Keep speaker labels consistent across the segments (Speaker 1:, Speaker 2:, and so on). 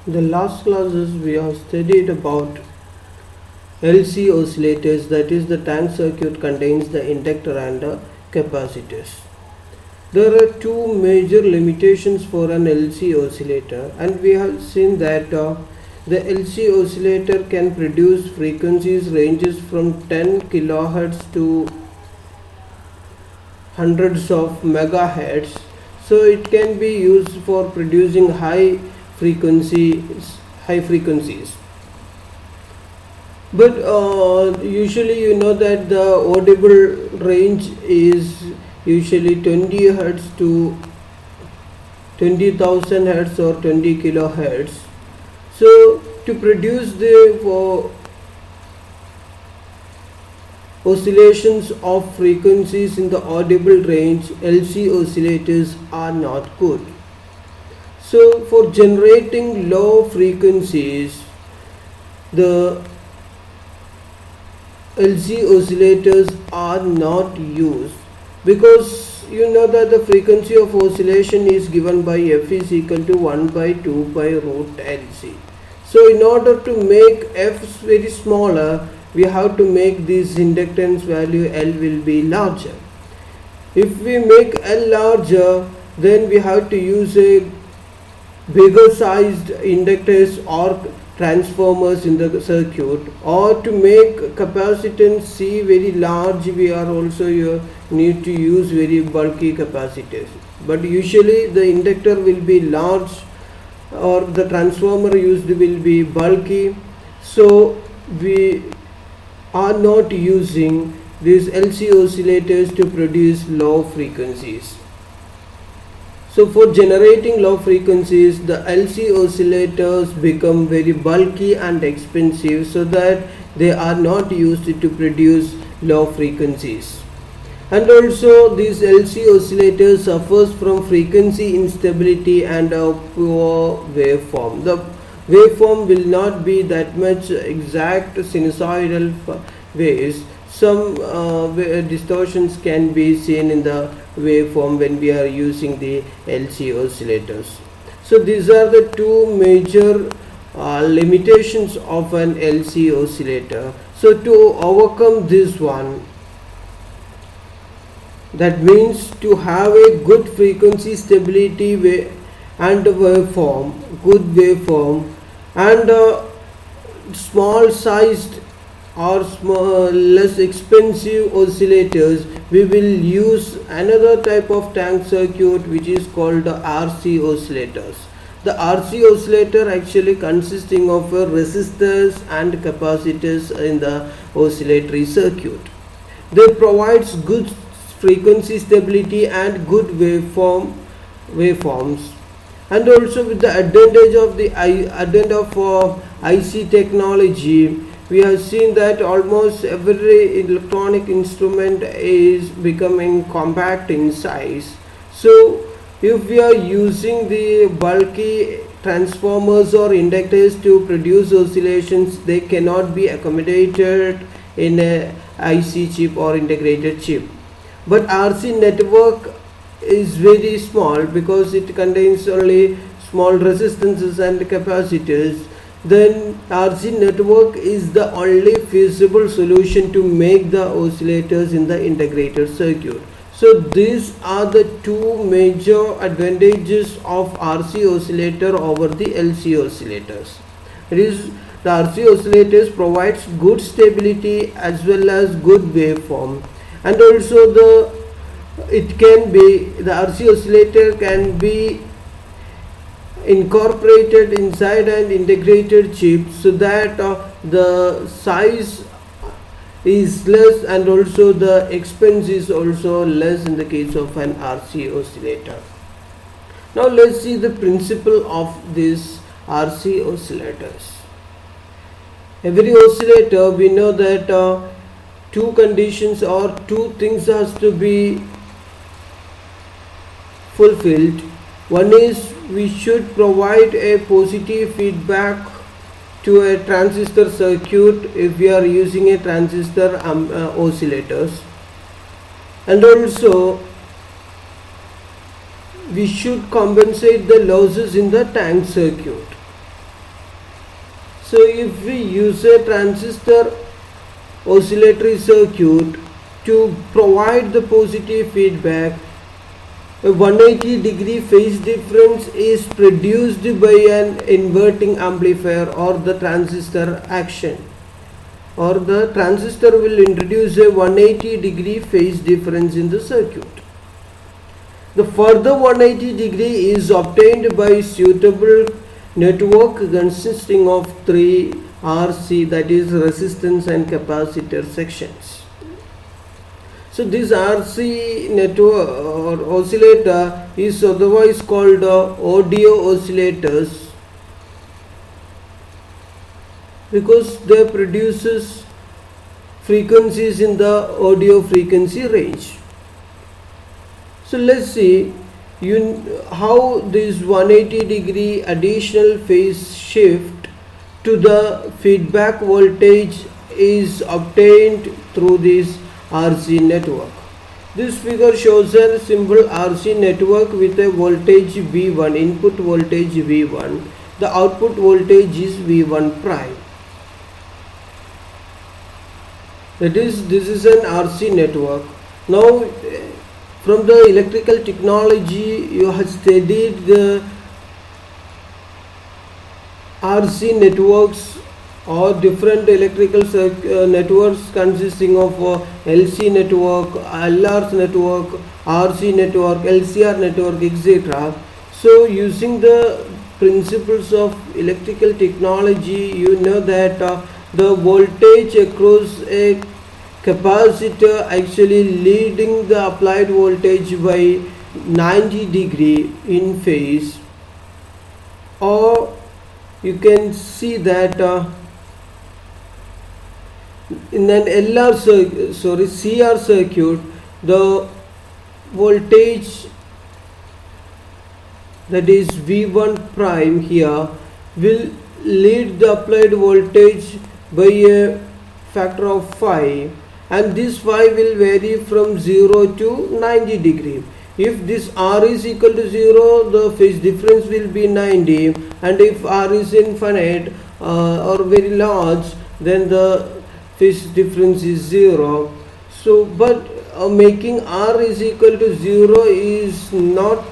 Speaker 1: The last classes we have studied about LC oscillators, that is the tank circuit contains the inductor and the capacitors. There are two major limitations for an LC oscillator, and we have seen that the LC oscillator can produce frequencies ranges from 10 kilohertz to hundreds of megahertz. So it can be used for producing high frequencies. But usually you know that the audible range is usually 20 hertz to 20,000 hertz or 20 kilohertz. So to produce the oscillations of frequencies in the audible range, LC oscillators are not good. So for generating low frequencies, the LC oscillators are not used, because you know that the frequency of oscillation is given by f is equal to 1 by 2 by root LC. So in order to make f very smaller, we have to make this inductance value L will be larger. If we make L larger, then we have to use a bigger sized inductors or transformers in the circuit, or to make capacitance C very large, we are also need to use very bulky capacitors. But usually the inductor will be large or the transformer used will be bulky, so we are not using these LC oscillators to produce low frequencies. So for generating low frequencies, the LC oscillators become very bulky and expensive, so that they are not used to produce low frequencies. And also these LC oscillators suffers from frequency instability and a poor waveform. The waveform will not be that much exact sinusoidal waves. Some distortions can be seen in the waveform when we are using the LC oscillators. So these are the two major limitations of an LC oscillator. So to overcome this one, that means to have a good frequency stability and waveform, good waveform, and small sized or less expensive oscillators, we will use another type of tank circuit which is called the RC oscillators. The RC oscillator actually consisting of resistors and capacitors in the oscillatory circuit. They provides good frequency stability and good waveforms, and also with the advantage of the advent of IC technology, we have seen that almost every electronic instrument is becoming compact in size. So if we are using the bulky transformers or inductors to produce oscillations, they cannot be accommodated in a IC chip or integrated chip. But RC network is very small because it contains only small resistances and capacitors. Then RC network is the only feasible solution to make the oscillators in the integrated circuit. So these are the two major advantages of RC oscillator over the LC oscillators. It is the RC oscillators provides good stability as well as good waveform, and also the RC oscillator can be incorporated inside an integrated chip, so that the size is less and also the expense is also less in the case of an RC oscillator. Now let's see the principle of these RC oscillators. Every oscillator, we know that two conditions or two things has to be fulfilled. One is we should provide a positive feedback to a transistor circuit if we are using a transistor oscillators, and also we should compensate the losses in the tank circuit. So if we use a transistor oscillatory circuit to provide the positive feedback, a 180-degree phase difference is produced by an inverting amplifier or the transistor action, or the transistor will introduce a 180-degree phase difference in the circuit. The further 180-degree is obtained by suitable network consisting of three RC, that is resistance and capacitor sections. So this RC network or oscillator is otherwise called audio oscillators because they produces frequencies in the audio frequency range. So let's see how this 180-degree additional phase shift to the feedback voltage is obtained through this RC network. This figure shows a simple RC network with a voltage V1, input voltage V1. The output voltage is V1 prime. That is, this is an RC network. Now, from the electrical technology, you have studied the RC networks or different electrical networks consisting of LC network, LR network, RC network, LCR network, etc. So using the principles of electrical technology, you know that the voltage across a capacitor actually leading the applied voltage by 90-degree in phase, or you can see that in an CR circuit, the voltage, that is V1 prime here, will lead the applied voltage by a factor of 5, and this 5 will vary from 0 to 90-degree. If this R is equal to 0, the phase difference will be 90, and if R is infinite or very large, then the phase difference is 0. So but making R is equal to 0 is not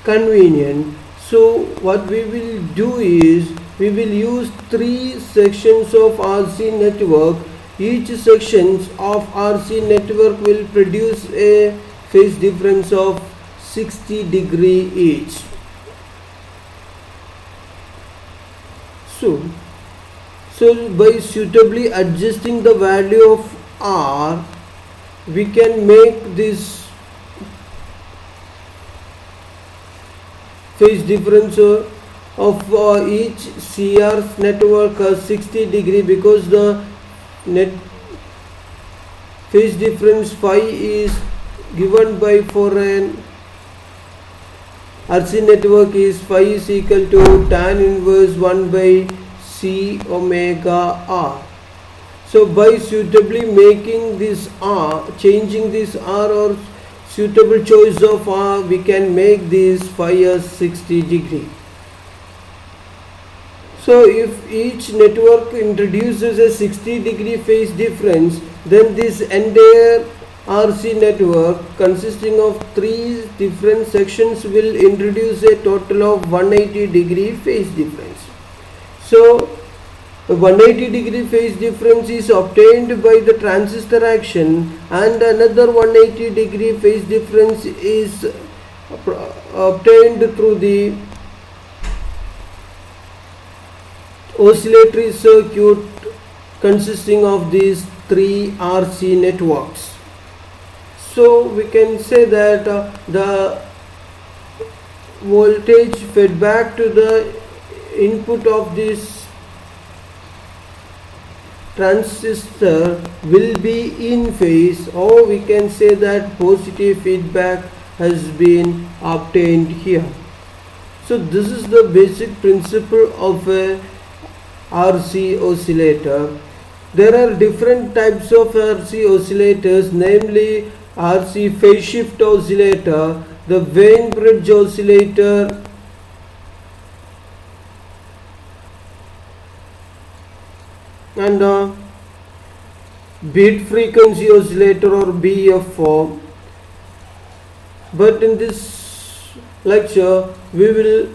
Speaker 1: convenient. So what we will do is we will use 3 sections of RC network. Each section of RC network will produce a phase difference of 60-degree each. So by suitably adjusting the value of R, we can make this phase difference of each CR network 60-degree, because the net phase difference phi is given by, for an RC network, is phi is equal to tan inverse 1 by C omega R. So by suitably making this R, changing this R or suitable choice of R, we can make this phi as 60-degree. So if each network introduces a 60-degree phase difference, then this entire RC network consisting of 3 different sections will introduce a total of 180-degree phase difference. So a 180-degree phase difference is obtained by the transistor action, and another 180-degree phase difference is obtained through the oscillatory circuit consisting of these 3 RC networks. So we can say that the voltage fed back to the input of this transistor will be in phase, or we can say that positive feedback has been obtained here. So this is the basic principle of a RC oscillator. There are different types of RC oscillators, namely RC phase shift oscillator, the Wein bridge oscillator, and beat frequency oscillator or BFO. But in this lecture we will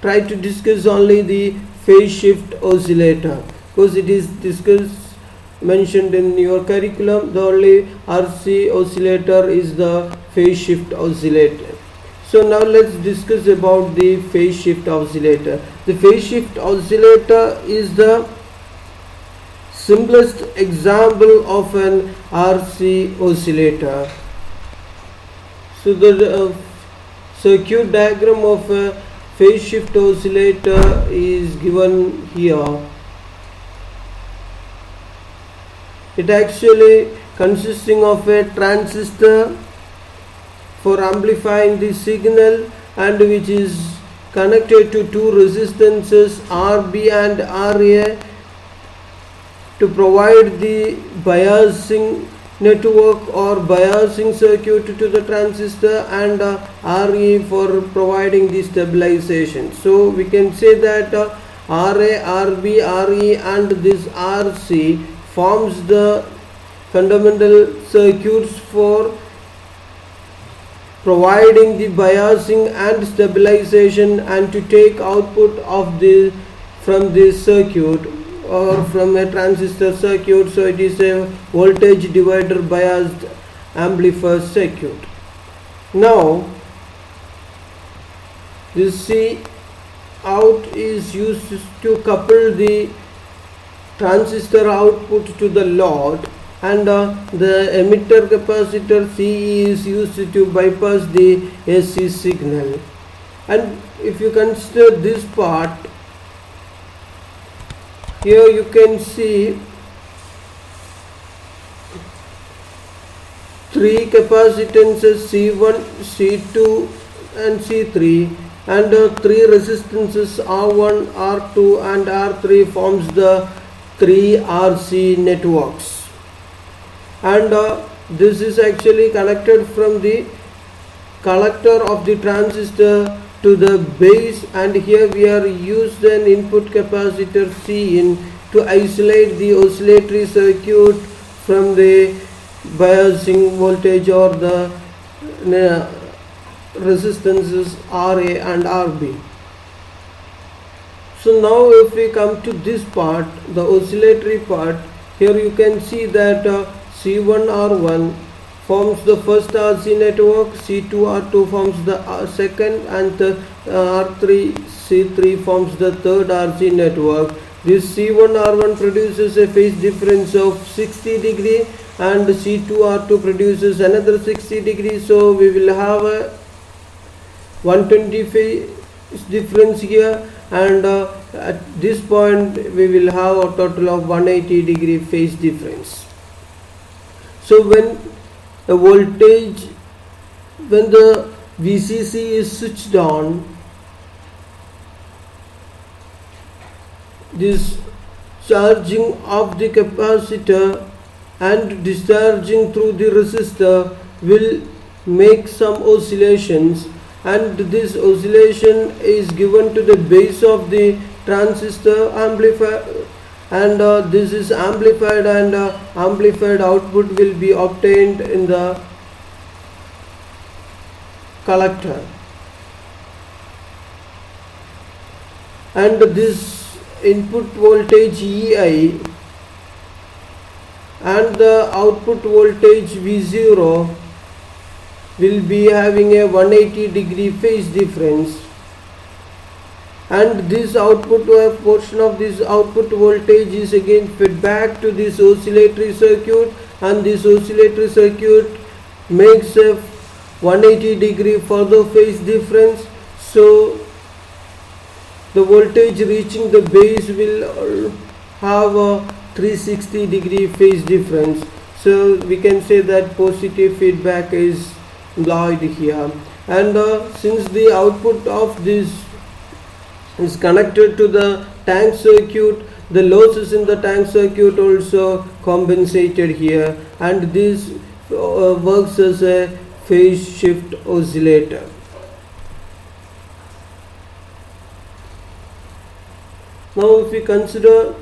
Speaker 1: try to discuss only the phase shift oscillator, because it is discussed mentioned in your curriculum. The only RC oscillator is the phase shift oscillator. So now let's discuss about the phase shift oscillator. The phase shift oscillator is the simplest example of an RC oscillator. So the circuit diagram of a phase shift oscillator is given here. It actually consisting of a transistor for amplifying the signal, and which is connected to two resistances RB and RA to provide the biasing network or biasing circuit to the transistor, and RE for providing the stabilization. So we can say that RA, RB, RE and this RC forms the fundamental circuits for providing the biasing and stabilization, and to take output of the from this circuit or from a transistor circuit. So it is a voltage divider biased amplifier circuit. Now this C out is used to couple the transistor output to the load, and the emitter capacitor CE is used to bypass the AC signal. And if you consider this part, here you can see three capacitances C1, C2 and C3, and three resistances R1, R2 and R3 forms the three RC networks. And this is actually connected from the collector of the transistor to the base, and here we are used an input capacitor Cin to isolate the oscillatory circuit from the biasing voltage or the resistances RA and RB. So now if we come to this part, the oscillatory part, here you can see that C1R1 forms the first RC network, C2R2 forms the second, and R3C3 forms the third RC network. This C1R1 produces a phase difference of 60 degree, and C2R2 produces another 60 degrees. So we will have a 120 phase difference here, and at this point we will have a total of 180 degree phase difference. So when the voltage, when the VCC is switched on, this charging of the capacitor and discharging through the resistor will make some oscillations, and this oscillation is given to the base of the transistor amplifier, and this is amplified, and amplified output will be obtained in the collector. And this input voltage EI and the output voltage V0 will be having a 180 degree phase difference, and this output portion of this output voltage is again fed back to this oscillatory circuit, and this oscillatory circuit makes a 180 degree further phase difference. So the voltage reaching the base will have a 360 degree phase difference. So we can say that positive feedback is employed here, and since the output of this is connected to the tank circuit, the losses in the tank circuit also compensated here, and this works as a phase shift oscillator. Now if we consider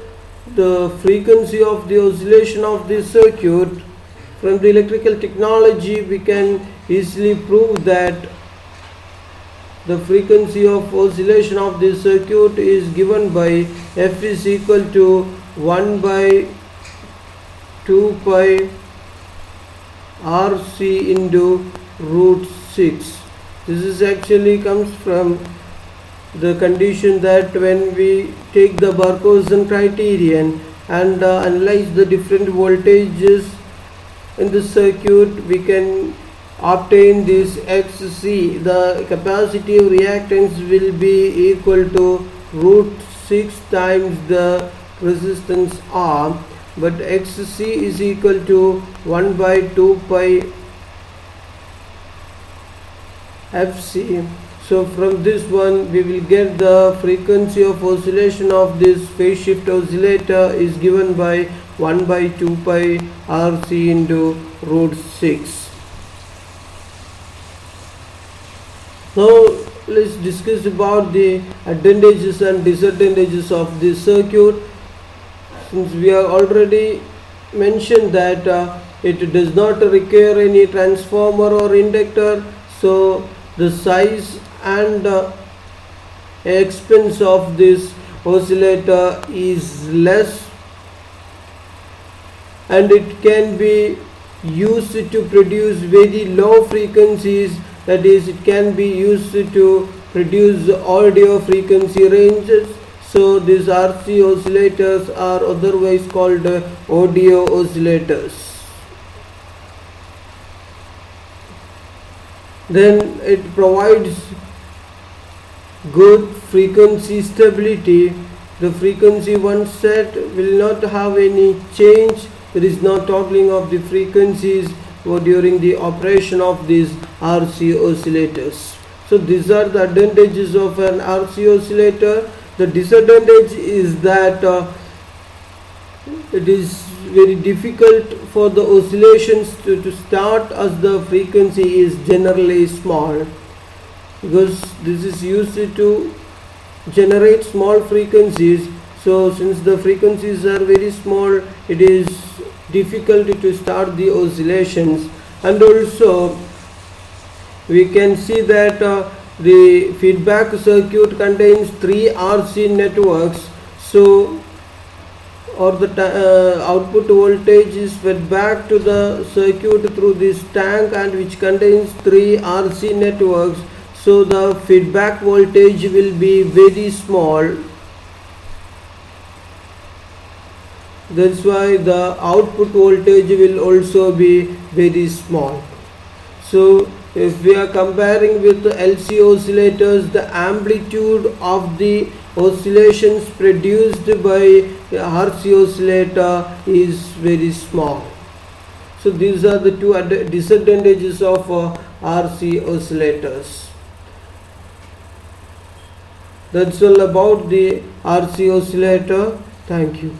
Speaker 1: the frequency of the oscillation of this circuit. From the electrical technology, we can easily prove that the frequency of oscillation of this circuit is given by F is equal to 1 by 2 pi RC into root 6. This is actually comes from the condition that when we take the Barkhausen criterion and analyze the different voltages in the circuit, we can obtain this XC. The capacitive reactance will be equal to root 6 times the resistance R, but XC is equal to 1 by 2 pi FC. So from this one we will get the frequency of oscillation of this phase shift oscillator is given by 1 by 2 pi RC into root 6. Now let's discuss about the advantages and disadvantages of this circuit. Since we have already mentioned that it does not require any transformer or inductor, so the size and expense of this oscillator is less, and it can be used to produce very low frequencies, that is, it can be used to produce audio frequency ranges. So these RC oscillators are otherwise called audio oscillators. Then it provides good frequency stability. The frequency once set will not have any change. There is no toggling of the frequencies during the operation of these RC oscillators. So these are the advantages of an RC oscillator. The disadvantage is that it is very difficult for the oscillations to start as the frequency is generally small, because this is used to generate small frequencies. So since the frequencies are very small, it is difficult to start the oscillations. And also we can see that the feedback circuit contains 3 RC networks. So or the output voltage is fed back to the circuit through this tank, and which contains 3 RC networks. So the feedback voltage will be very small. That's why the output voltage will also be very small. So if we are comparing with the LC oscillators, the amplitude of the oscillations produced by the RC oscillator is very small. So these are the two disadvantages of RC oscillators. That's all about the RC oscillator. Thank you.